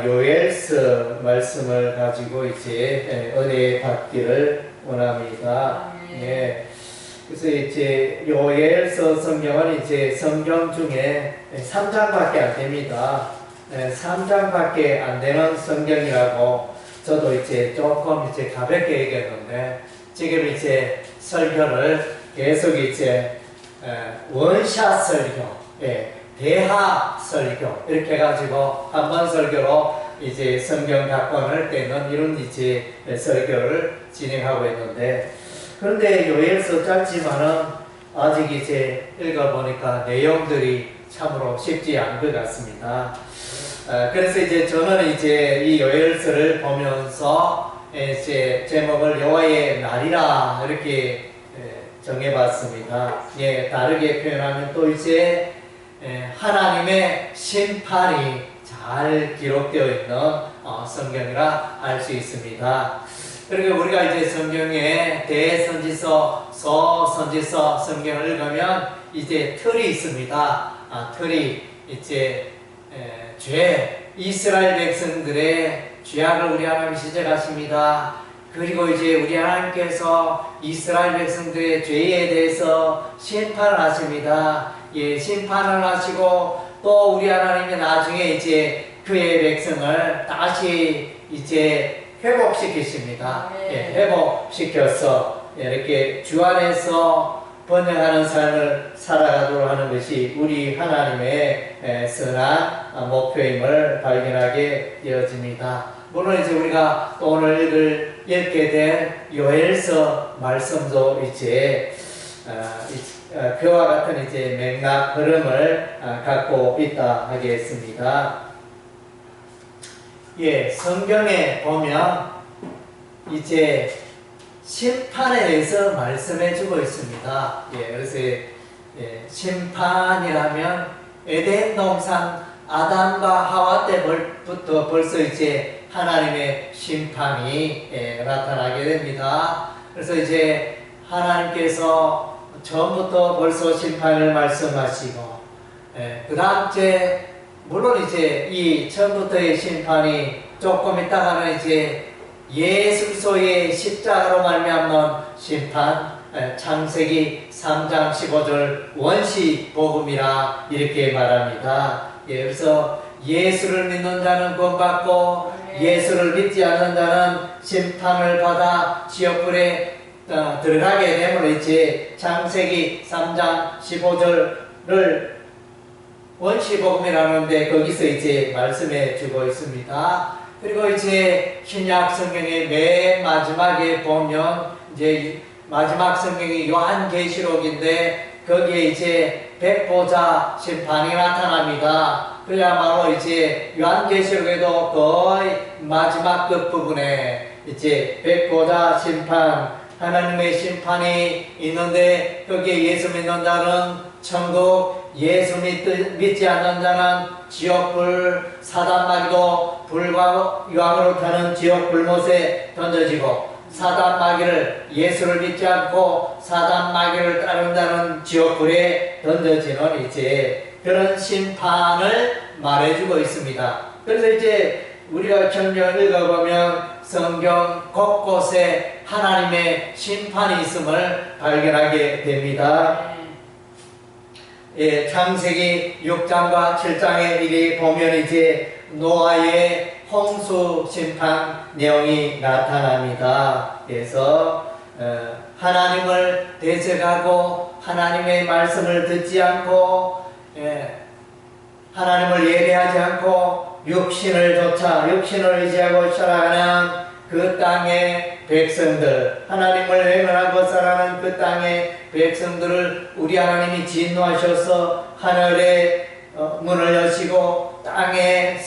요엘서 말씀을 가지고 이제 은혜 받기를 원합니다. 예. 그래서 이제 요엘서 성경은 이제 성경 중에 3장밖에 안 됩니다. 3장밖에 안 되는 성경이라고 저도 이제 조금 이제 가볍게 얘기했는데, 지금 이제 설교를 계속 이제 원샷 설교, 대하 설교 이렇게 해가지고 한 번 설교로 이제 성경 각본을 떼는 이런 이제 설교를 진행하고 있는데, 그런데 요엘서 짧지만은 아직 이제 읽어보니까 내용들이 참으로 쉽지 않은 것 같습니다. 그래서 이제 저는 이제 이 요엘서를 보면서 이제 제목을 여호와의 날이라 이렇게 정해봤습니다. 예, 다르게 표현하면 또 이제 하나님의 심판이 잘 기록되어 있는 성경이라 알 수 있습니다. 그리고 우리가 이제 성경에 대선지서, 소선지서 성경을 읽으면 이제 틀이 있습니다. 틀이 이제 이스라엘 백성들의 죄악을 우리 하나님 지적하십니다. 그리고 이제 우리 하나님께서 이스라엘 백성들의 죄에 대해서 심판을 하십니다. 예, 심판을 하시고 또 우리 하나님이 나중에 이제 그의 백성을 다시 이제 회복시키십니다. 예, 회복시켜서 이렇게 주 안에서 번영하는 삶을 살아가도록 하는 것이 우리 하나님의 선한 목표임을 발견하게 되어집니다. 물론 이제 우리가 또 오늘 읽게 된 요엘서 말씀도 이제 그와 같은 이제 맥락 흐름을 갖고 있다 하겠습니다. 예, 성경에 보면 이제 심판에 대해서 말씀해 주고 있습니다. 예, 그래서 심판이라면 에덴 동산 아담과 하와 때부터 벌써 이제 하나님의 심판이 나타나게 됩니다. 그래서 이제 하나님께서 처음부터 벌써 심판을 말씀하시고, 그 다음 째 물론 이제 이 처음부터의 심판이 조금 있다가는 이제 예수 그리스도의 십자가로 말미암는 심판, 창세기 3장 15절 원시 복음이라 이렇게 말합니다. 예, 그래서 예수를 믿는 자는 구원받고 예수를 믿지 않는 자는 심판을 받아 지옥불에 들어가게 되므로 이제 창세기 3장 15절을 원시복음이라는데 거기서 이제 말씀해 주고 있습니다. 그리고 이제 신약 성경의 맨 마지막에 보면 이제 마지막 성경이 요한계시록인데 거기에 이제 백보자 심판이 나타납니다. 그야말로 이제 요한계시록에도 거의 마지막 끝부분에 이제 백보자 심판, 하나님의 심판이 있는데 거기에 예수 믿는 자는 천국, 예수 믿지 않는 자는 지옥불, 사단마귀도 불과 유황으로 타는 지옥 불못에 던져지고, 사단마귀를 예수를 믿지 않고 사단마귀를 따른 자는 지옥불에 던져지는 이제 그런 심판을 말해주고 있습니다. 그래서 이제 우리가 성경을 읽어보면 성경 곳곳에 하나님의 심판이 있음을 발견하게 됩니다. 예, 창세기 6장과 7장에 이리 보면 이제 노아의 홍수 심판 내용이 나타납니다. 그래서 하나님을 대적하고 하나님의 말씀을 듣지 않고 하나님을 예배하지 않고 육신을 의지하고 살아가는 그 땅의 백성들, 하나님을 외면하고 살아가는 그 땅의 백성들을 우리 하나님이 진노하셔서 하늘의 문을 여시고 땅의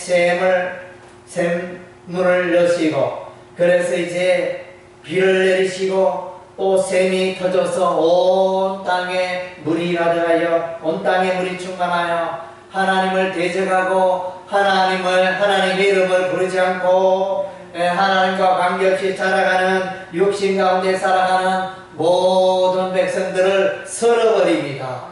샘문을 여시고, 그래서 이제 비를 내리시고 또 샘이 터져서 온 땅에 물이 가득하여 온 땅에 물이 충만하여 하나님을 대적하고 하나님의 이름을 부르지 않고 하나님과 관계없이 살아가는 육신 가운데 살아가는 모든 백성들을 썰어버립니다.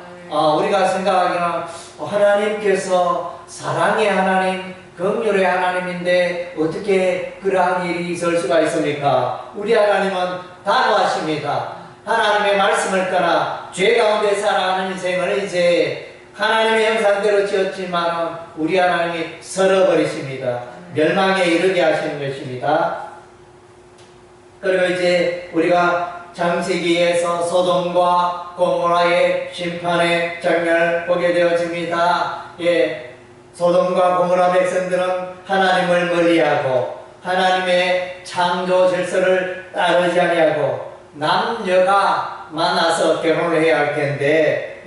우리가 생각하기는 하나님께서 사랑의 하나님, 긍휼의 하나님인데 어떻게 그러한 일이 있을 수가 있습니까? 우리 하나님은 단호하십니다. 하나님의 말씀을 따라 죄 가운데 살아가는 인생을 이제 하나님의 형상대로 지었지만 우리 하나님이 썰어버리십니다. 멸망에 이르게 하시는 것입니다. 그리고 이제 우리가 창세기에서 소돔과 고모라의 심판의 장면을 보게 되어집니다. 소돔과 고모라 백성들은 하나님을 멀리하고 하나님의 창조 질서를 따르지 아니하고 남녀가 만나서 결혼을 해야 할 텐데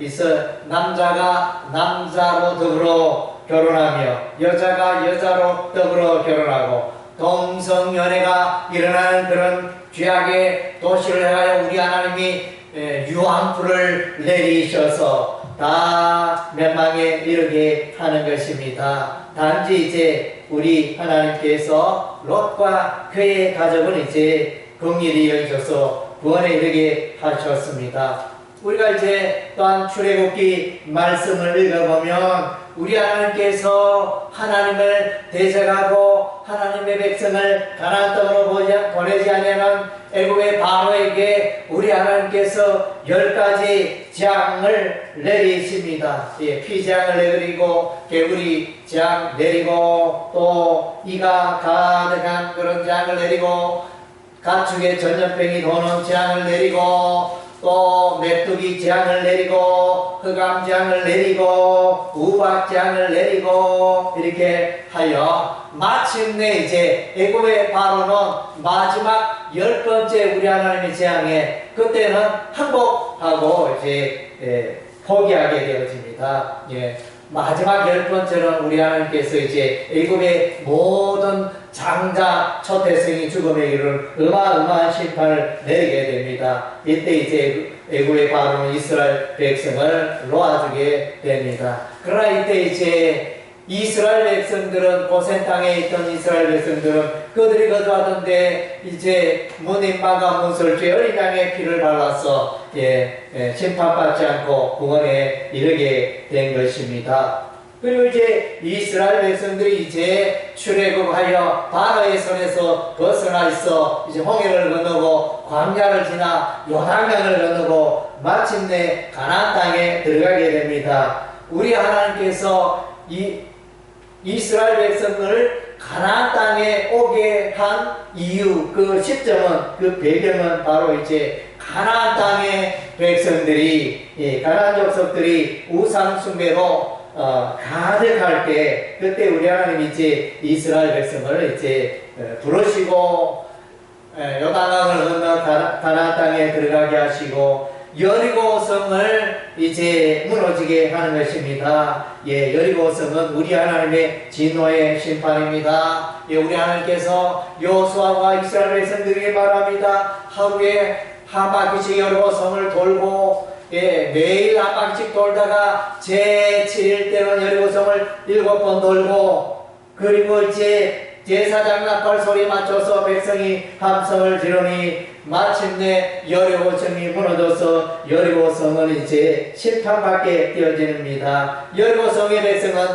남자가 남자로 더불어 결혼하며 여자가 여자로 더불어 결혼하고 동성연애가 일어나는 그런 죄악의 도시를 향하여 우리 하나님이 유황불을 내리셔서 다 멸망에 이르게 하는 것입니다. 단지 이제 우리 하나님께서 롯과 그의 가족은 이제 긍휼히 여기셔서 구원에 이르게 하셨습니다. 우리가 이제 또한 출애굽기 말씀을 읽어보면 우리 하나님께서 하나님을 대적하고 하나님의 백성을 가나안 땅으로 보내지 아니하는 애굽의 바로에게 우리 하나님께서 10가지 재앙을 내리십니다. 피재앙을 내리고 개구리 재앙 내리고 또 이가 가득한 그런 재앙을 내리고 가축의 전염병이 도는 재앙을 내리고 또 메뚜기 재앙을 내리고 흑암 재앙을 내리고 우박 재앙을 내리고 이렇게 하여 마침내 이제 애굽의 바로는 마지막 10번째 우리 하나님의 재앙에 그때는 항복하고 이제 포기하게 되어집니다. 마지막 10번째는 우리 하나님께서 이제 애굽의 모든 장자 초태생이 죽음에 이르는 어마어마한 심판을 내리게 됩니다. 이때 이제 애굽의 바로는 이스라엘 백성을 놓아주게 됩니다. 그러나 이때 이제 이스라엘 백성들은 고센 땅에 있던 이스라엘 백성들은 그들이 거주하던데 이제 문인마가 문설주의 어린 양의 피를 발라서 심판받지 않고 구원에 이르게 된 것입니다. 그리고 이제 이스라엘 백성들이 이제 출애굽하여 바로의 손에서 벗어나 있어 이제 홍해를 건너고 광야를 지나 요단강을 건너고 마침내 가나안 땅에 들어가게 됩니다. 우리 하나님께서 이스라엘 백성을 가나안 땅에 오게 한 이유, 그 시점은, 그 배경은 바로 이제 가나안 땅의 백성들이, 가나안 족속들이 우상 숭배로 가득할 때, 그때 우리 하나님이 이제 이스라엘 백성을 이제 부르시고 요단강을 건너 가나안 땅에 들어가게 하시고 여리고 성을 이제 무너지게 하는 것입니다. 여리고 성은 우리 하나님의 진노의 심판입니다. 우리 하나님께서 여호수아와 이스라엘 백성들에게 말합니다. 하루에 한 바퀴씩 여리고 성을 돌고 매일 한 바퀴씩 돌다가 제7일 때는 여리고 성을 7번 돌고 그리고 이제 제사장 나팔 소리 맞춰서 백성이 함성을 지르니 마침내 여리고성이 무너져서 여리고성은 이제 심판받게 되어집니다. 여리고성의 백성은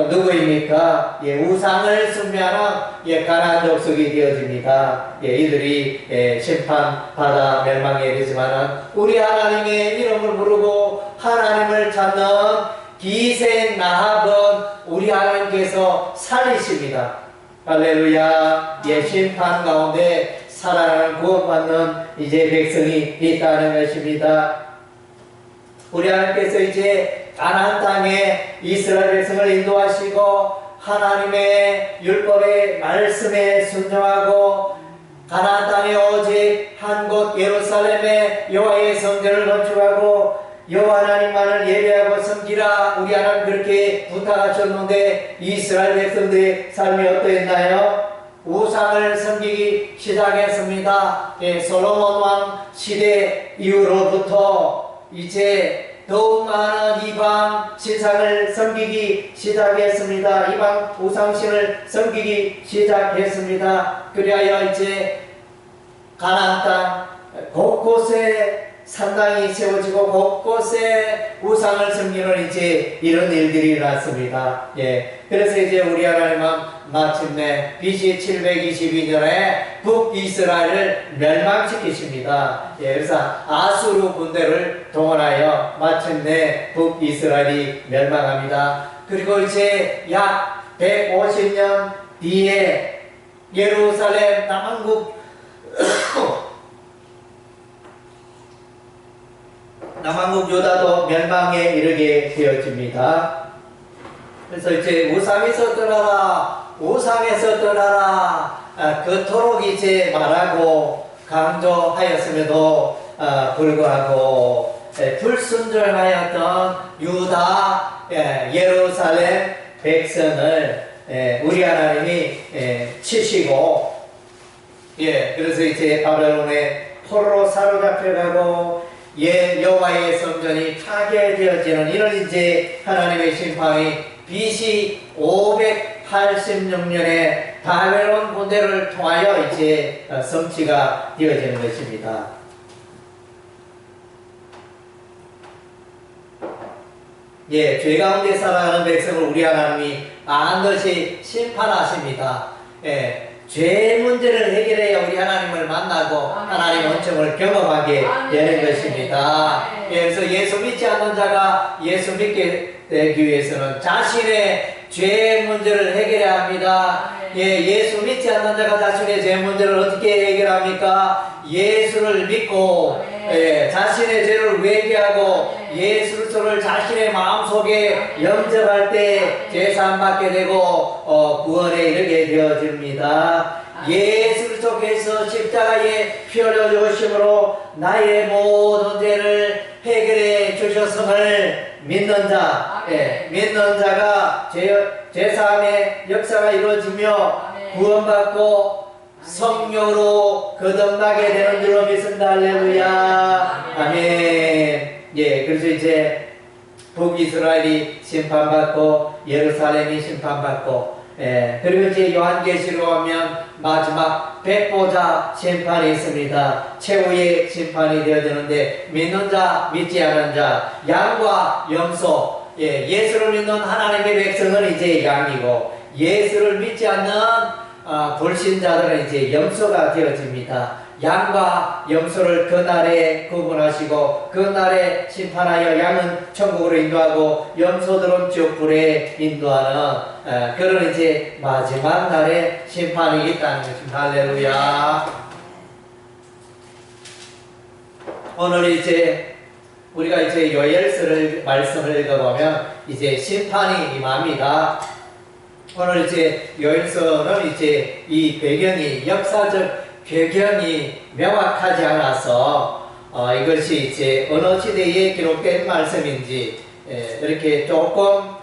누구입니까? 우상을 숭배하는 가나안 족속이 되어집니다. 이들이 심판받아 멸망에 이르지만은 우리 하나님의 이름을 부르고 하나님을 찾는 기생 나합은 우리 하나님께서 살리십니다. 할렐루야. 심판 가운데 살아나는 구원받는 이제 백성이 있다는 것입니다. 우리 하나님께서 이제 가나안 땅에 이스라엘 백성을 인도하시고 하나님의 율법의 말씀에 순종하고 가나안 땅에 오직 한 곳 예루살렘에 여호와의 성전을 건축하고 여호와 하나님만을 예배하고 섬기라 우리 하나님 그렇게 부탁하셨는데 이스라엘 백성들의 삶이 어떠했나요? 우상을 섬기기 시작했습니다. 솔로몬 왕 시대 이후로부터 이제 더욱 많은 이방 신상을 섬기기 시작했습니다. 이방 우상신을 섬기기 시작했습니다. 그리하여 이제 가나안 땅 곳곳에 산당이 세워지고 곳곳에 우상을 섬기는 이제 이런 일들이 일어났습니다. 예. 그래서 이제 우리 하나님은 마침내 BC 722년에 북이스라엘을 멸망시키십니다. 예. 그래서 아수르 군대를 동원하여 마침내 북이스라엘이 멸망합니다. 그리고 이제 약 150년 뒤에 예루살렘 남한국 남한국 유다도 멸망에 이르게 되어집니다. 그래서 이제 우상에서 떠나라, 우상에서 떠나라, 그토록 이제 말하고 강조하였음에도 불구하고 불순종하였던 유다, 예루살렘 백성을 우리 하나님이 치시고, 그래서 이제 바벨론의 포로로 사로잡혀가고 여호와의 성전이 파괴되어지는 이런 이제 하나님의 심판이 BC 586년에 바벨론 군대를 통하여 이제 성취가 되어지는 것입니다. 죄 가운데 살아가는 백성을 우리 하나님이 반드시 심판하십니다. 죄 문제를 해결해야 우리 하나님을 만나고 하나님의 은총을 경험하게 되는 것입니다. 그래서 예수 믿지 않는 자가 예수 믿게 되기 위해서는 자신의 죄 문제를 해결해야 합니다. 예수 믿지 않는 자가 자신의 죄 문제를 어떻게 해결합니까? 예수를 믿고 자신의 죄를 회개하고 예수 그리스도를 자신의 마음속에 영접할 때 죄사함 받게 되고 구원에 이르게 되어집니다. 예수 그리스도께서 십자가에 피 흘려 죽으심으로 나의 모든 죄를 해결해 주셨음을 믿는 자, 믿는 자가 죄사함의 역사가 이루어지며 구원받고 성령으로 거듭나게 되는 줄로 믿습니다. 할렐루야. 아멘. 그래서 이제 북이스라엘이 심판받고 예루살렘이 심판받고, 그리고 이제 요한계시로 하면 마지막 백보자 심판이 있습니다. 최후의 심판이 되어지는데 믿는 자, 믿지 않은 자, 양과 염소, 예수를 믿는 하나님의 백성은 이제 양이고 예수를 믿지 않는 불신자들은 이제 염소가 되어집니다. 양과 염소를 그날에 구분하시고 그날에 심판하여 양은 천국으로 인도하고 염소들은 지옥불에 인도하는 그런 이제 마지막 날에 심판이 있다는 것입니다. 할렐루야. 오늘 이제 우리가 이제 요엘서를 말씀을 읽어보면 이제 심판이 임합니다. 오늘 이제 요엘서는 이제 이 배경이 역사적 배경이 명확하지 않아서 이것이 이제 어느 시대에 기록된 말씀인지 이렇게 조금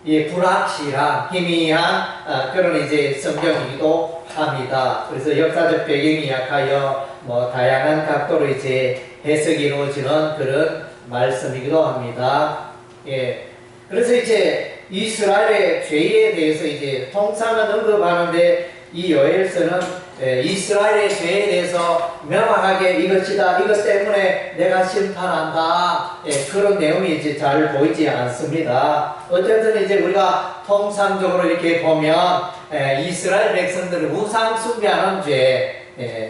불확실한 희미한 그런 이제 성경이기도 합니다. 그래서 역사적 배경이 약하여 다양한 각도로 이제 해석이 이루어지는 그런 말씀이기도 합니다. 그래서 이제 이스라엘의 죄에 대해서 이제 통상은 언급하는데 이 요엘서는 이스라엘의 죄에 대해서 명확하게 이것이다, 이것 때문에 내가 심판한다, 그런 내용이 이제 잘 보이지 않습니다. 어쨌든 이제 우리가 통상적으로 이렇게 보면 이스라엘 백성들은 우상 숭배하는 죄,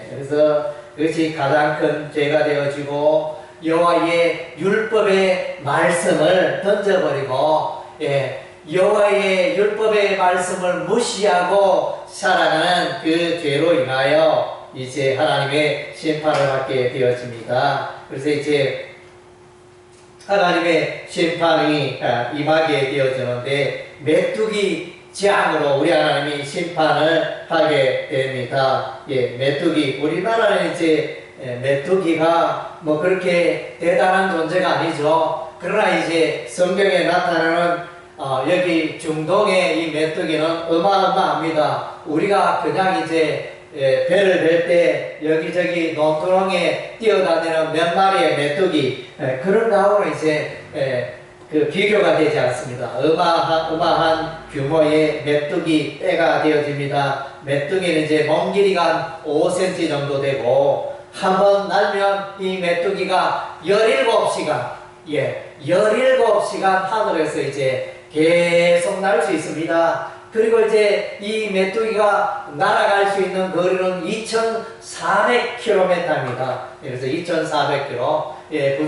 그래서 그것이 가장 큰 죄가 되어지고 여호와의 율법의 말씀을 던져버리고 여호와의 율법의 말씀을 무시하고 살아가는 그 죄로 인하여 이제 하나님의 심판을 받게 되어집니다. 그래서 이제 하나님의 심판이 임하게 되어지는데 메뚜기 재앙으로 우리 하나님이 심판을 하게 됩니다. 메뚜기, 우리나라는 이제 메뚜기가 그렇게 대단한 존재가 아니죠. 그러나 이제 성경에 나타나는 여기 중동의 이 메뚜기는 어마어마합니다. 우리가 그냥 이제 배를 벨 때 여기저기 논두렁에 뛰어다니는 몇 마리의 메뚜기, 그런 거하고는 이제 그 비교가 되지 않습니다. 어마어마한 규모의 메뚜기 떼가 되어집니다. 메뚜기는 이제 몸 길이가 한 5cm 정도 되고 한번 날면 이 메뚜기가 17시간, 17시간 하늘에서 이제 계속 날 수 있습니다. 그리고 이제 이 메뚜기가 날아갈 수 있는 거리는 2,400km입니다. 그래서 2,400km.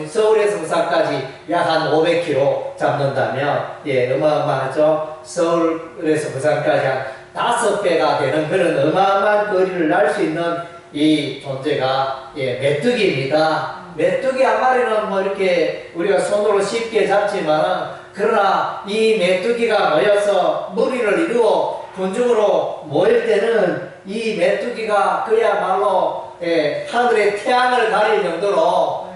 서울에서 부산까지 약 한 500km 잡는다면, 어마어마하죠. 서울에서 부산까지 한 5배가 되는 그런 어마어마한 거리를 날 수 있는 이 존재가, 메뚜기입니다. 메뚜기 한 마리는 뭐 이렇게 우리가 손으로 쉽게 잡지만, 그러나 이 메뚜기가 모여서 무리를 이루어 군중으로 모일 때는 이 메뚜기가 그야말로 하늘의 태양을 가릴 정도로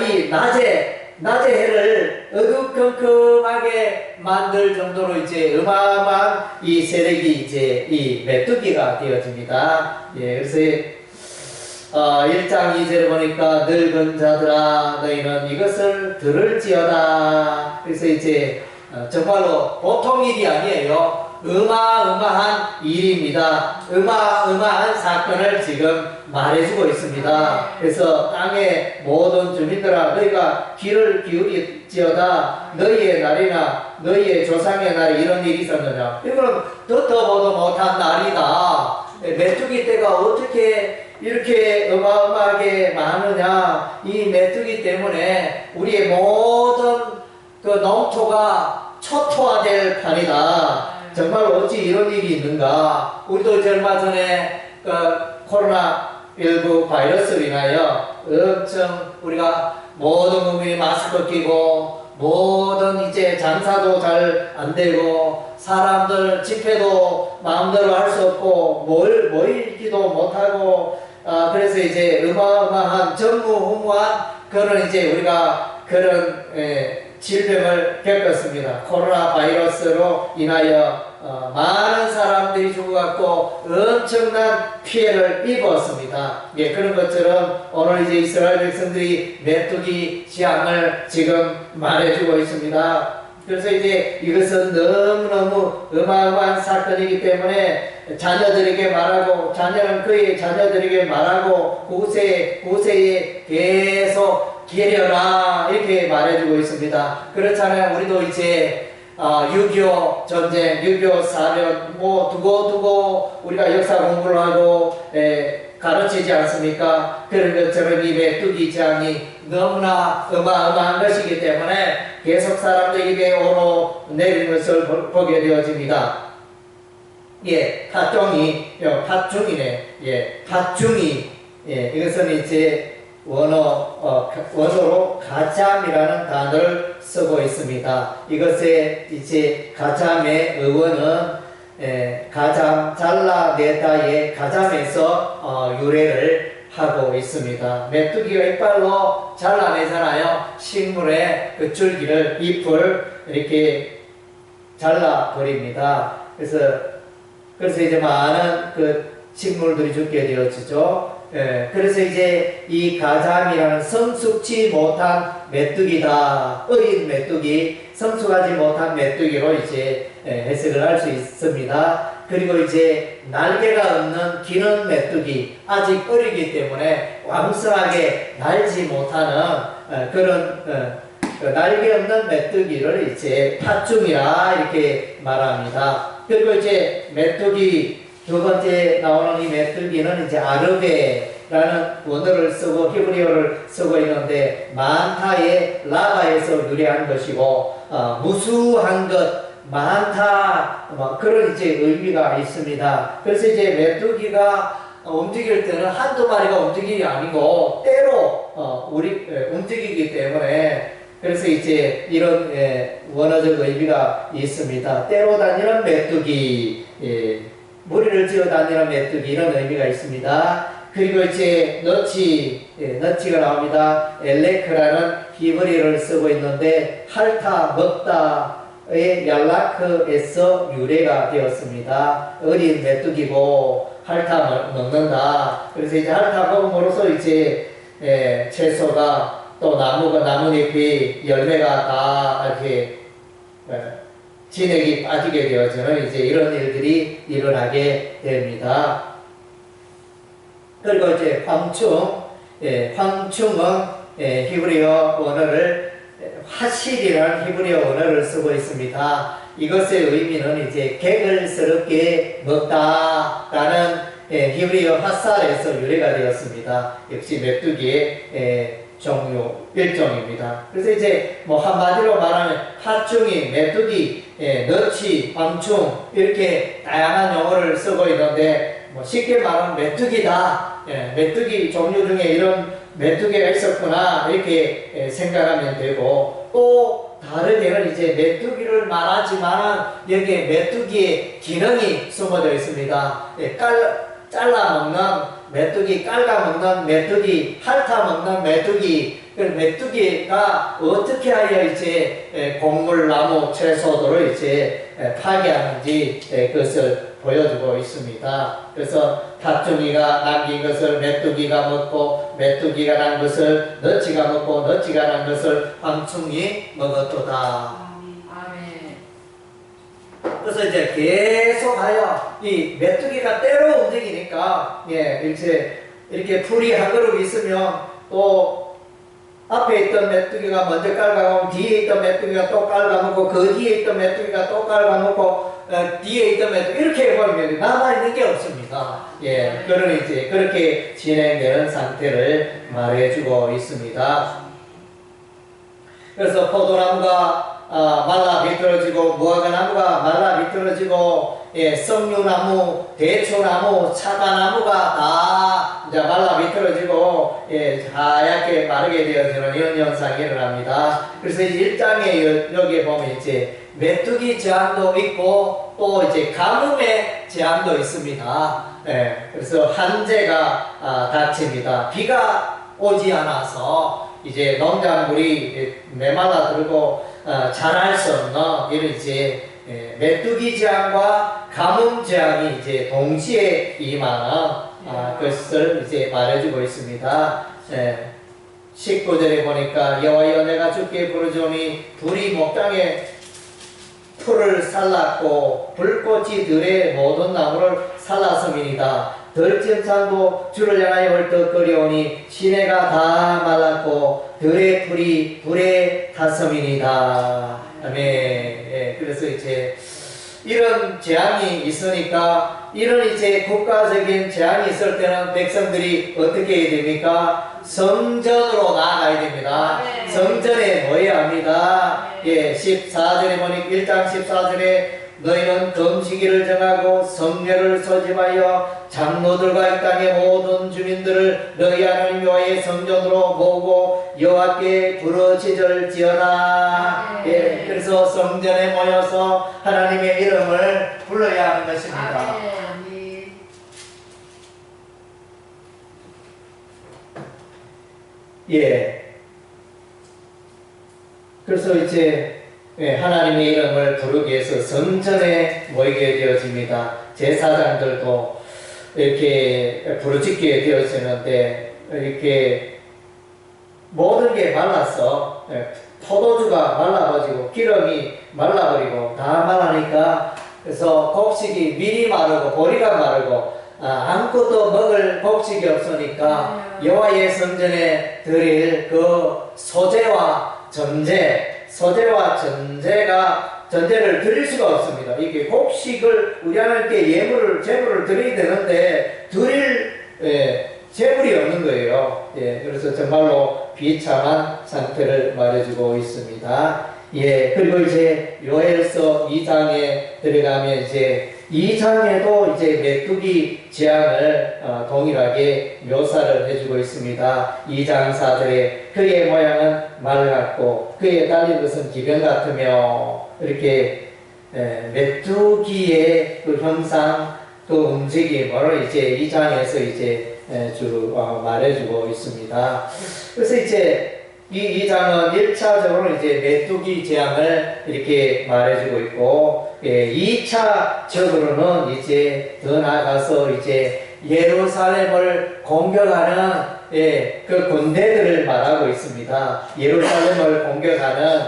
이 낮에 해를 어두컴컴하게 만들 정도로 이제 어마어마한 이 세력이 이제 이 메뚜기가 되어집니다. 그래서 1장 2절에 보니까 늙은 자들아 너희는 이것을 들을지어다. 그래서 이제 정말로 보통 일이 아니에요. 어마어마한 일입니다. 어마어마한 사건을 지금 말해주고 있습니다. 그래서 땅의 모든 주민들아 너희가 귀를 기울일지어다. 너희의 날이나 너희의 조상의 날에 이런 일이 있었느냐. 이거는 듣도 보도 못한 날이다. 메뚜기 떼가 어떻게 이렇게 어마어마하게 많으냐. 이 메뚜기 때문에 우리의 모든 그 농토가 초토화될 판이다. 정말 어찌 이런 일이 있는가. 우리도 얼마 전에 그 코로나19 바이러스로 인하여 엄청 우리가 모든 국민이 마스크 끼고 모든 이제 장사도 잘 안 되고 사람들 집회도 마음대로 할 수 없고 모이기도 못하고 그래서 이제 어마어마한 전무후무한 그런 이제 우리가 그런 질병을 겪었습니다. 코로나 바이러스로 인하여 많은 사람들이 죽어갖고 엄청난 피해를 입었습니다. 그런 것처럼 오늘 이제 이스라엘 백성들이 메뚜기 재앙을 지금 말해주고 있습니다. 그래서 이제 이것은 너무너무 어마어마한 사건이기 때문에 자녀들에게 말하고 자녀는 그의 자녀들에게 말하고 후세에 계속 기려라 이렇게 말해주고 있습니다. 그렇잖아요. 우리도 이제 6.25 전쟁, 6.25 사변 뭐 두고 우리가 역사 공부를 하고 가르치지 않습니까? 그런 것처럼 이 메뚜기 재앙이 너무나 어마어마한 것이기 때문에 계속 사람들 입에 오로 내리는 것을 보게 되어집니다. 팥중이. 이것은 이제 원어로 가잠이라는 단어를 쓰고 있습니다. 이것의 이제 가잠의 어원은 가잠, 잘라내다의 가잠에서 유래를 하고 있습니다. 메뚜기가 이빨로 잘라내잖아요. 식물의 그 줄기를, 잎을 이렇게 잘라버립니다. 그래서 이제 많은 그 식물들이 죽게 되어지죠. 그래서 이제 이 가잠이라는 성숙지 못한 메뚜기다. 어린 메뚜기, 성숙하지 못한 메뚜기로 이제 해석을 할 수 있습니다. 그리고 이제 날개가 없는 기는 메뚜기, 아직 어리기 때문에 왕성하게 날지 못하는 그런 날개 없는 메뚜기를 이제 팥중이라 이렇게 말합니다. 그리고 이제 메뚜기 두 번째 나오는 이 메뚜기는 이제 아르베라는 원어를 쓰고 히브리어를 쓰고 있는데 많다의 라바에서 유래한 것이고 무수한 것, 많다 그런 이제 의미가 있습니다. 그래서 이제 메뚜기가 움직일 때는 한두 마리가 움직이는 게 아니고 때로 움직이기 때문에 그래서 이제 이런 원어적 의미가 있습니다. 때로 다니는 메뚜기, 무리를 지어 다니는 메뚜기 이런 의미가 있습니다. 그리고 이제 너치가 나옵니다. 엘레크라는 히브리어를 쓰고 있는데 핥아 먹다의 얄라크에서 유래가 되었습니다. 어린 메뚜기고 핥아 먹는다. 그래서 이제 핥아 먹음으로써 이제 채소가 또 나뭇잎이 열매가 다 이렇게 진액이 빠지게 되어지는 이제 이런 일들이 일어나게 됩니다. 그리고 이제 황충, 황충은 히브리어 언어를 화실이라는 히브리어 언어를 쓰고 있습니다. 이것의 의미는 이제 개걸스럽게 먹다라는 히브리어 핫살에서 유래가 되었습니다. 역시 메뚜기의 종류, 일종입니다. 그래서 이제 뭐 한마디로 말하면 팥중이, 메뚜기, 너치, 황충 이렇게 다양한 용어를 쓰고 있는데 뭐 쉽게 말하면 메뚜기다. 메뚜기 종류 중에 이런 메뚜기가 있었구나 이렇게 생각하면 되고, 또 다르게는 이제 메뚜기를 말하지만 여기에 메뚜기의 기능이 숨어져 있습니다. 잘라먹는 메뚜기, 깔아먹는 메뚜기, 핥아먹는 메뚜기. 그 메뚜기가 어떻게 하여 이제 곡물, 나무, 채소들을 이제 파괴하는지 그것을 보여주고 있습니다. 그래서 팥중이가 남긴 것을 메뚜기가 먹고, 메뚜기가 난 것을 너치가 먹고, 너치가 난 것을 황충이 먹었도다. 그래서 이제 계속하여 이 메뚜기가 때로 움직이니까, 이렇게 풀이 한 그룹 있으면 또 앞에 있던 메뚜기가 먼저 깔아가고, 뒤에 있던 메뚜기가 또 깔아먹고, 그 뒤에 있던 메뚜기가 또 깔아먹고, 뒤에 있던 메뚜기 이렇게 해버리면 남아있는 게 없습니다. 그런 이제 그렇게 진행되는 상태를 말해주고 있습니다. 그래서 포도나무가 말라 비틀어지고, 무화과나무가 말라 비틀어지고, 석류나무, 대추나무, 차가나무가 다 이제 말라 비틀어지고, 하얗게 마르게 되어지는 이런 현상이 일어납니다. 그래서 1장에 여기에 보면 이제 메뚜기 재앙도 있고, 또 이제 가뭄의 재앙도 있습니다. 그래서 한재가 닥칩니다. 비가 오지 않아서 이제 농작물이 메말라 들고 자랄 수 없는 이런 이제 메뚜기 재앙과 가뭄 재앙이 이제 동시에 임하는 것을 이제 말해주고 있습니다. 19절에 보니까 여호와여 내가 주께 부르짖으니 불이 목장에 풀을 살랐고 불꽃이 들의 모든 나무를 살랐음이니이다. 들짐승도 주를 향하여 헐떡거리오니 시내가 다 말랐고 들의 풀이 불에 탔음이니이다. 아멘. 그래서 이제 이런 재앙이 있으니까, 이런 이제 국가적인 재앙이 있을 때는 백성들이 어떻게 해야 됩니까? 성전으로 나아가야 됩니다. 성전에 모여야 합니다. 14절에 보니 1장 14절에 너희는 금식일을 정하고 성례를 소집하여 장로들과 이 땅의 모든 주민들을 너희 하나님 여호와의 성전으로 모으고 여호와께 부르짖을지어다. 그래서 성전에 모여서 하나님의 이름을 불러야 하는 것입니다. 그래서 이제 하나님의 이름을 부르기 위해서 성전에 모이게 되어집니다. 제사장들도 이렇게 부르짖게 되어지는데, 이렇게 모든 게 말라서 포도주가 말라가지고 기름이 말라버리고 다 말라니까, 그래서 곡식이 밀이 마르고 보리가 마르고 아무것도 먹을 곡식이 없으니까 여호와의 성전에 드릴 그 소제와 전제를 드릴 수가 없습니다. 이게 곡식을 우리 하나님께 제물을 드려야 되는데 드릴 제물이 없는 거예요. 그래서 정말로 비참한 상태를 말해주고 있습니다. 그리고 이제 요엘서 2장에 들어가면 이제 2장에도 이제 메뚜기 재앙을 동일하게 묘사를 해주고 있습니다. 2장 4절에 그의 모양은 말 같고 그의 달린 것은 기병 같으며, 이렇게 메뚜기의 그 형상, 그 움직임을 이제 2장에서 이제 주로 말해주고 있습니다. 그래서 이제 이 2장은 1차적으로 이제 메뚜기 재앙을 이렇게 말해주고 있고, 2차적으로는 이제 더 나아가서 이제 예루살렘을 공격하는 그 군대들을 말하고 있습니다. 예루살렘을 공격하는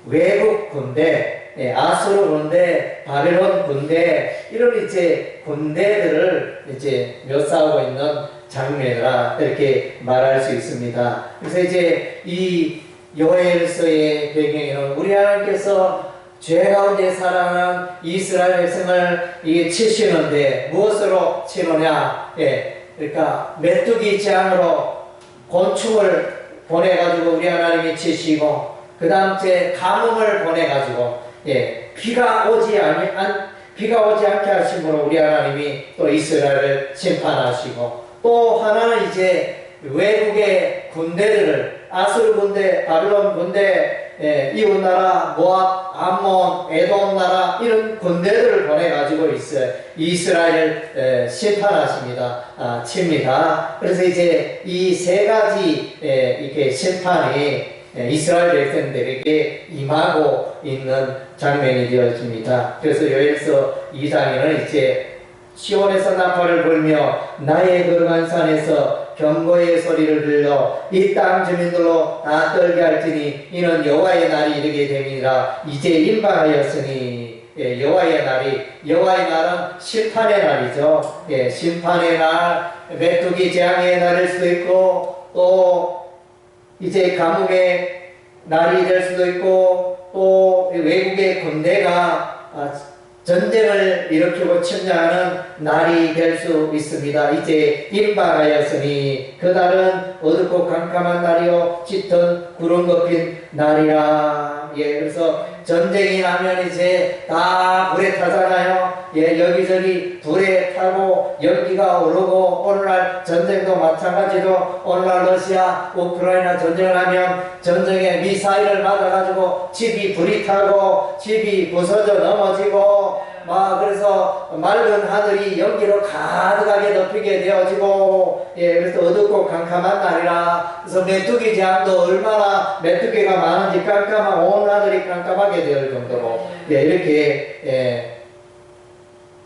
외국 군대, 아수르 군대, 바벨론 군대, 이런 이제 군대들을 이제 묘사하고 있는 장면이라 이렇게 말할 수 있습니다. 그래서 이제 이 요엘서의 배경에는 우리 하나님께서 죄 가운데 살아가는 이스라엘 백성을 이게 치시는데 무엇으로 치느냐? 그러니까 메뚜기 재앙으로 곤충을 보내가지고 우리 하나님이 치시고, 그 다음 제 가뭄을 보내가지고, 비가 오지 않게 하심으로 우리 하나님이 또 이스라엘을 심판하시고, 또 하나는 이제 외국의 군대들을, 아수르 군대, 바빌론 군대, 이웃 나라, 모압, 암몬, 에돔 나라, 이런 군대들을 보내가지고 이스라엘을 심판하십니다. 칩니다. 그래서 이제 이 세 가지 이렇게 심판이 이스라엘 백성들에게 임하고 있는 장면이 되어집니다. 그래서 요엘서 2장에는 이제 시온에서 나팔을 불며 나의 거룩한 산에서 경고의 소리를 들려 이 땅 주민들로 다 떨게 할지니 이는 여호와의 날이 이르게 됨이라. 이제 임박하였으니, 여호와의 날은 심판의 날이죠. 심판의 날, 메뚜기 재앙의 날일 수도 있고, 또 이제 감옥의 날이 될 수도 있고, 또 외국의 군대가 전쟁을 일으키고 침략하는 날이 될 수 있습니다. 이제 임박하였으니 그 날은 어둡고 캄캄한 날이요 짙은 구름 덮인 날이라. 그래서 전쟁이 나면 이제 다 불에 타잖아요. 여기저기 불에 타고 연기가 오르고, 오늘날 전쟁도 마찬가지로 오늘날 러시아 우크라이나 전쟁을 하면 전쟁에 미사일을 맞아가지고 집이 불이 타고 집이 부서져 넘어지고, 그래서 맑은 하늘이 연기로 가득하게 덮이게 되어지고, 그래서 어둡고 캄캄한 날이라. 그래서 메뚜기 재앙도 얼마나 메뚜기가 많은지 온 하늘이 깜깜하게 될 정도로, 이렇게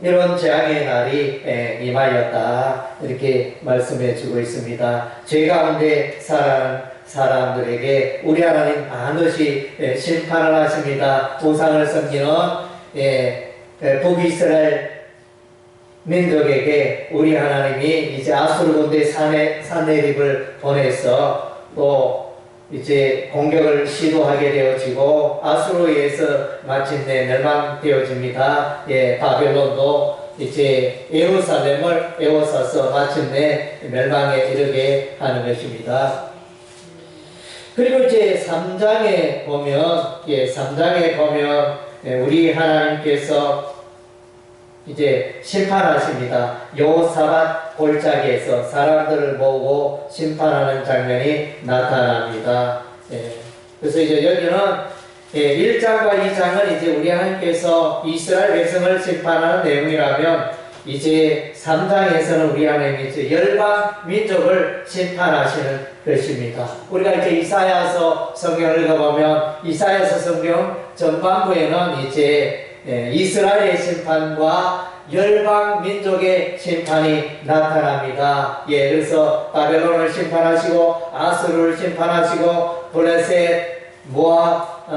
이런 재앙의 날이 임하였다, 이렇게 말씀해 주고 있습니다. 죄 가운데 살아가는 사람들에게 우리 하나님 반드시 심판을 하십니다. 우상을 섬기는 북이스라엘 민족에게 우리 하나님이 이제 아수르 군대 산헤립을 보내서 또 이제 공격을 시도하게 되어지고, 아수르에서 마침내 멸망되어집니다. 바벨론도 이제 예루살렘을 에워싸서 마침내 멸망에 이르게 하는 것입니다. 그리고 이제 3장에 보면, 3장에 보면 우리 하나님께서 이제 심판하십니다. 여호사밧 골짜기에서 사람들을 모으고 심판하는 장면이 나타납니다. 그래서 이제 여기는 1장과 2장은 이제 우리 하나님께서 이스라엘 백성을 심판하는 내용이라면, 이제 3장에서는 우리 하나님이 이제 열방 민족을 심판하시는 것입니다. 우리가 이제 이사야서 성경을 읽어보면, 이사야서 성경 전반부에는 이제 이스라엘의 심판과 열방 민족의 심판이 나타납니다. 그래서 바벨론을 심판하시고, 아수르를 심판하시고, 블레셋, 모압,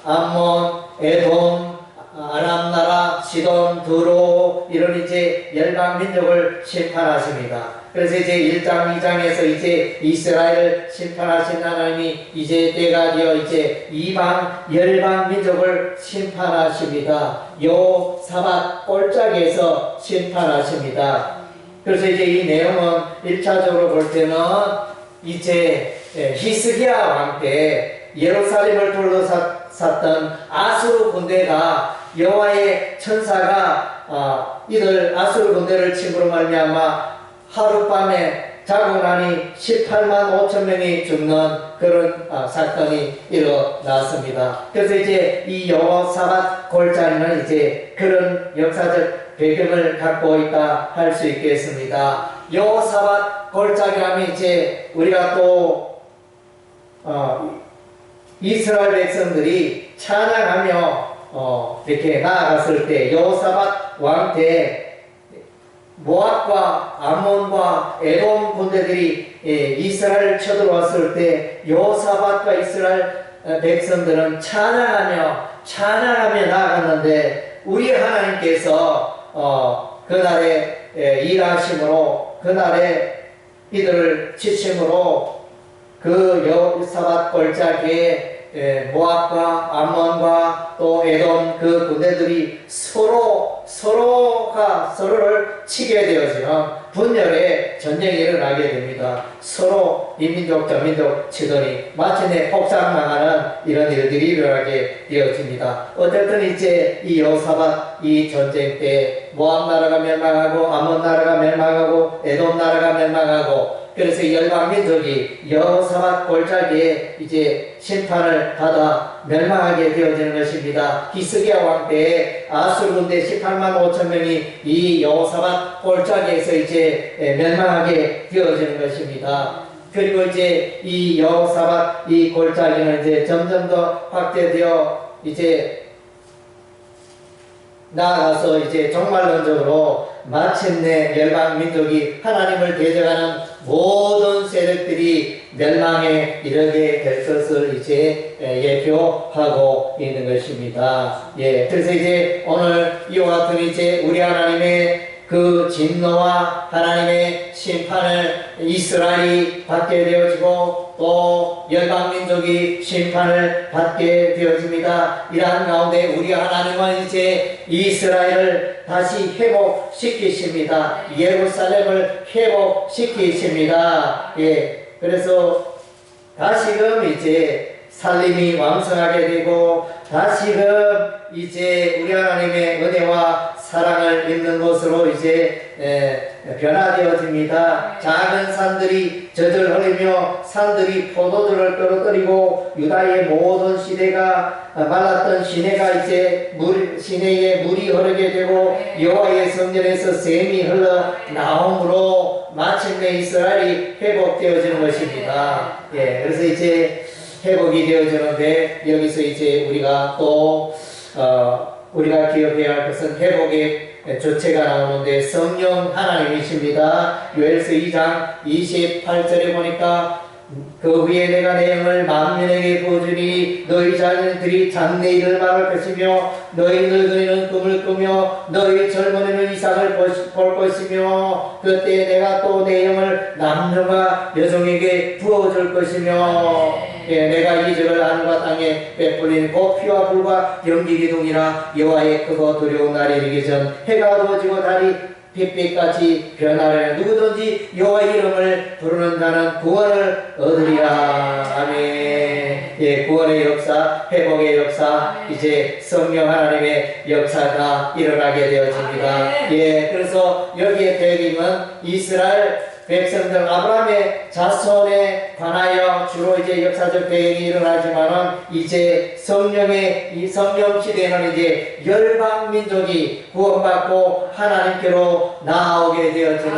암몬, 에돔, 아람 나라, 시돈, 두로, 이런 이제 열방 민족을 심판하십니다. 그래서 이제 1장, 2장에서 이제 이스라엘을 심판하신 하나님이 이제 때가 되어 이제 이방, 열방 민족을 심판하십니다. 여호사밧 골짜기에서 심판하십니다. 그래서 이제 이 내용은 1차적으로 볼 때는 이제 히스기야 왕 때 예루살렘을 둘러쌌던 아수르 군대가, 여호와의 천사가 이들 아수르 군대를 침으로 말미암아 하룻밤에 자고 나니 18만 5천 명이 죽는 그런 사건이 일어났습니다. 그래서 이제 이 여호사밧 골짜기는 이제 그런 역사적 배경을 갖고 있다 할 수 있겠습니다. 여호사밧 골짜기 하면 이제 우리가 또 이스라엘 백성들이 찬양하며 이렇게 나아갔을 때, 여호사밧 왕 때 모압과 암몬과 에돔 군대들이 이스라엘을 쳐들어왔을 때 여호사밧과 이스라엘 백성들은 찬양하며 나아갔는데 우리 하나님께서 그날에 일하심으로 그날에 이들을 치심으로 그 여호사밧 골짜기에 모압과 암몬과 또 에돔 그 군대들이 서로가 서로를 치게 되어지는 분열의 전쟁이 일어나게 됩니다. 서로 이 민족 저 민족 치더니 마침내 폭삭망하는 이런 일들이 일어나게 되어집니다. 어쨌든 이제 이 여호사밧 이 전쟁 때 모압 나라가 멸망하고 암몬 나라가 멸망하고 에돔 나라가 멸망하고 그래서 열방 민족이 여호사밧 골짜기에 이제 심판을 받아 멸망하게 되어지는 것입니다. 히스기야 왕 때에 아수르 군대 18만 5천 명이 이 여호사밧 골짜기에서 이제 멸망하게 되어지는 것입니다. 그리고 이제 이 여호사밧 이 골짜기는 이제 점점 더 확대되어 이제 나아가서 이제 종말론적으로 마침내 열방 민족이 하나님을 대적하는 모든 세력들이 멸망에 이르게 될 것을 이제 예표하고 있는 것입니다. 예, 그래서 이제 오늘 이와 같은 이제 우리 하나님의 그 진노와 하나님의 심판을 이스라엘이 받게 되어지고 또 열방민족이 심판을 받게 되어집니다. 이러한 가운데 우리 하나님은 이제 이스라엘을 다시 회복시키십니다. 예루살렘을 회복시키십니다. 예, 그래서 다시금 이제 살림이 왕성하게 되고 다시금 이제 우리 하나님의 은혜와 사랑을 입는 것으로 이제 변화되어집니다. 작은 산들이 젖을 흐리며 산들이 포도주를 떨어뜨리고 유다의 모든 시대가 말랐던 시내가 이제 시내에 물이 흐르게 되고 여호와의 성전에서 샘이 흘러 나옴으로 마침내 이스라엘이 회복되어지는 것입니다. 예, 그래서 이제 회복이 되어지는데 여기서 이제 우리가 또 우리가 기억해야 할 것은 회복의 주체가 나오는데 성령 하나님이십니다. 요엘서 2장 28절에 보니까 그 후에 내가 내 영을 만민에게 부어주니 너희 자녀들이 장래 일을 말할 것이며 너희 늙은이는 꿈을 꾸며 너희 젊은이는 이상을 볼 것이며 그때 내가 또 내 영을 남녀가 여종에게 부어줄 것이며 예, 내가 이적을 하늘과 땅에 베풀린 곧 피와 불과 연기 기둥이라 여호와의 크고 두려운 날이 이르기 전 해가 어두워지고 달이 빛빛같이 변하려 누구든지 여호와의 이름을 부르는 자는 구원을 얻으리라. 아멘. 예, 구원의 역사, 회복의 역사, 이제 성령 하나님의 역사가 일어나게 되어집니다. 예, 그래서 여기에 대림은 이스라엘 백성들 아브라함의 자손에 관하여 주로 이제 역사적 배경이 일어나지만은 이제 성령의 이 성령 시대에는 이제 열방 민족이 구원받고 하나님께로 나아오게 되어지는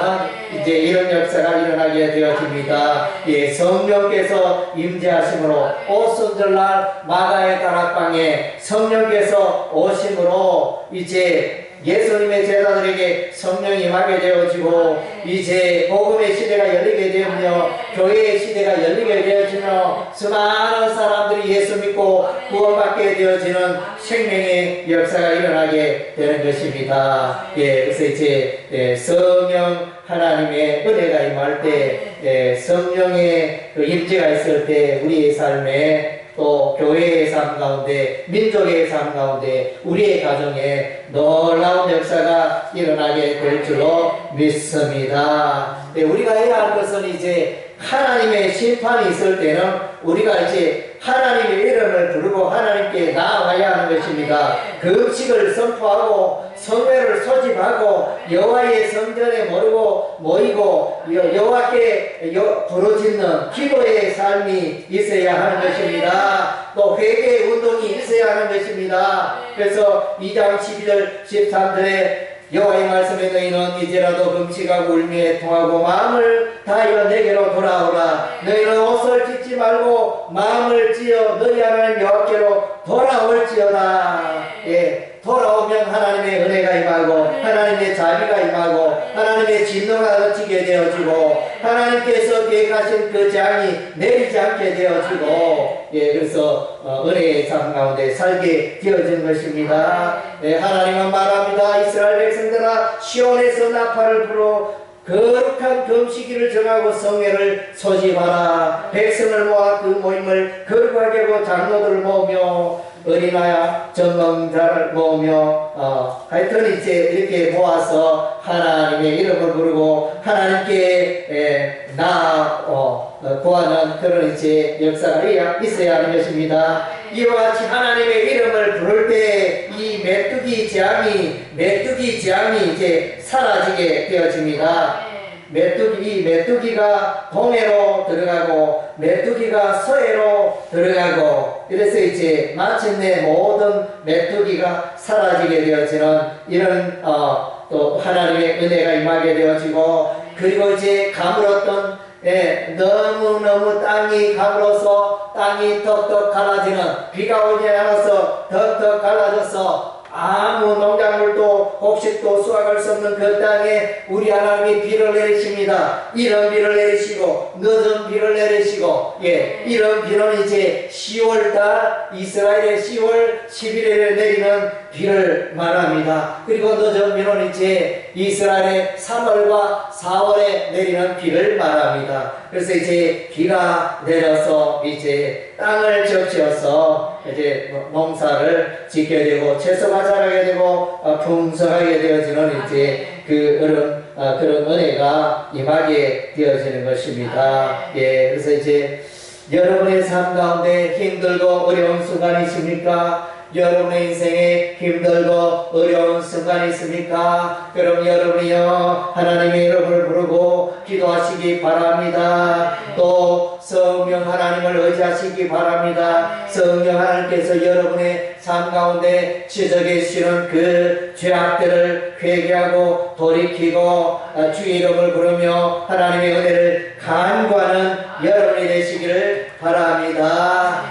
이제 이런 역사가 일어나게 되어집니다. 예, 성령께서 임재하심으로 오순절날 마가의 다락방에 성령께서 오심으로 이제 예수님의 제자들에게 성령이 임하게 되어지고 이제 복음의 시대가 열리게 되며 교회의 시대가 열리게 되어지며 수많은 사람들이 예수 믿고 구원받게 되어지는 생명의 역사가 일어나게 되는 것입니다. 예, 그래서 이제 성령 하나님의 은혜가 임할 때 성령의 그 임재가 있을 때 우리의 삶에 또 교회의 삶 가운데 민족의 삶 가운데 우리의 가정에 놀라운 역사가 일어나게 될 줄로 믿습니다. 네, 우리가 해야 할 것은 이제 하나님의 심판이 있을 때는 우리가 이제 하나님의 이름을 부르고 하나님께 나아가야 하는 것입니다. 그 음식을 선포하고 성회를 소집하고 여호와의 성전에 모이고 여호와께 부르짖는 기도의 삶이 있어야 하는 것입니다. 또 회개의 운동이 있어야 하는 것입니다. 그래서 2장 12절 13절에 여호와의 말씀에 너희는 이제라도 금식하고 울며 통하고 마음을 다하여 내게로 돌아오라. 너희는 옷을 찢지 말고 마음을 찌어 너희 하나님 여호와께로 돌아올지어다. 예, 돌아오면 하나님의 은혜가 임하고 하나님의 자비가 임하고 하나님의 진노가 그치게 되어지고 하나님께서 계획하신 그 재앙이 내리지 않게 되어지고 그래서 은혜의 삶 가운데 살게 되어진 것입니다. 하나님은 말합니다. 이스라엘 백성들아 시온에서 나팔을 불어 거룩한 금식일을 정하고 성회를 소집하라. 백성을 모아 그 모임을 거룩하게 하고 장로들을 모으며 어린아이 전망자를 모으며 하여튼 이제 이렇게 모아서 하나님의 이름을 부르고 하나님께 구하는 그런 이제 역사가 있어야 하는 것입니다. 이와 같이 하나님의 이름을 부를 때 이 메뚜기 재앙이 이제 사라지게 되어집니다. 메뚜기가 동해로 들어가고 메뚜기가 서해로 들어가고 이래서 이제 마침내 모든 메뚜기가 사라지게 되어지는 이런 또 하나님의 은혜가 임하게 되어지고 그리고 이제 가물었던 너무너무 땅이 가물어서 땅이 덕덕 갈라지는 비가 오지 않아서 덕덕 갈라져서 아무 농작물도 곡식도 수확할 수 없는 그 땅에 우리 하나님이 비를 내리십니다. 이런 비를 내리시고 늦은 비를 내리시고 이런 비는 이제 10월달 이스라엘의 10월 11일에 내리는 비를 말합니다. 그리고 늦은 비는 이제 이스라엘의 3월과 4월에 내리는 비를 말합니다. 그래서 이제 비가 내려서 이제 땅을 적셔서 이제 농사를 짓게 되고 채소가 자라게 되고 풍성하게 되어지는 이제 그런 은혜가 임하게 되어지는 것입니다. 그래서 이제 여러분의 삶 가운데 힘들고 어려운 순간이 있습니까? 여러분의 인생에 힘들고 어려운 순간이 있습니까? 그럼 여러분이요 하나님의 이름을 부르고 기도하시기 바랍니다. 또 성령 하나님을 의지하시기 바랍니다. 성령 하나님께서 여러분의 삶 가운데 지적해 주시는 그 죄악들을 회개하고 돌이키고 주의 이름을 부르며 하나님의 은혜를 간구하는 여러분이 되시기를 바랍니다.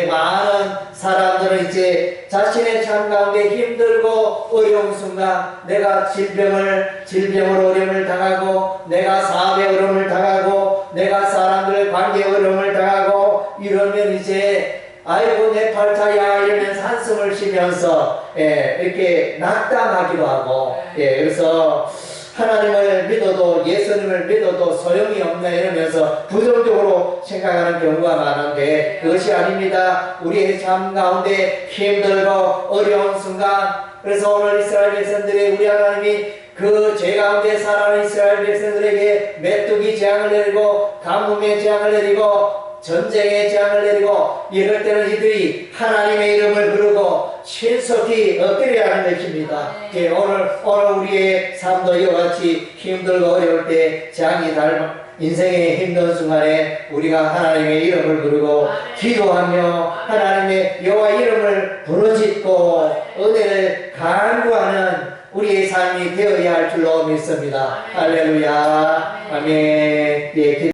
많은 사람들은 이제 자신의 삶 가운데 힘들고 어려운 순간 내가 질병으로 어려움을 당하고 내가 사업에 어려움을 당하고 내가 사람들의 관계에 어려움을 당하고 이러면 이제 아이고 내 팔자야 이러면서 한숨을 쉬면서 이렇게 낙담하기도 하고 그래서 하나님을 믿어도 예수님을 믿어도 소용이 없네 이러면서 부정적으로 생각하는 경우가 많은데 그것이 아닙니다. 우리의 삶 가운데 힘들고 어려운 순간 그래서 오늘 이스라엘 백성들이 우리 하나님이 그 죄 가운데 살아가는 이스라엘 백성들에게 메뚜기 재앙을 내리고 가뭄의 재앙을 내리고 전쟁의 재앙을 내리고 이럴 때는 이들이 하나님의 이름을 부르고 신속히 엎드려야 하는 것입니다. 오늘 우리의 삶도 이와 같이 힘들고 어려울 때 재앙이 인생의 힘든 순간에 우리가 하나님의 이름을 부르고 기도하며 하나님의 여호와 이름을 부르짖고 은혜를 간구하는 우리의 삶이 되어야 할 줄로 믿습니다. 할렐루야. 아멘.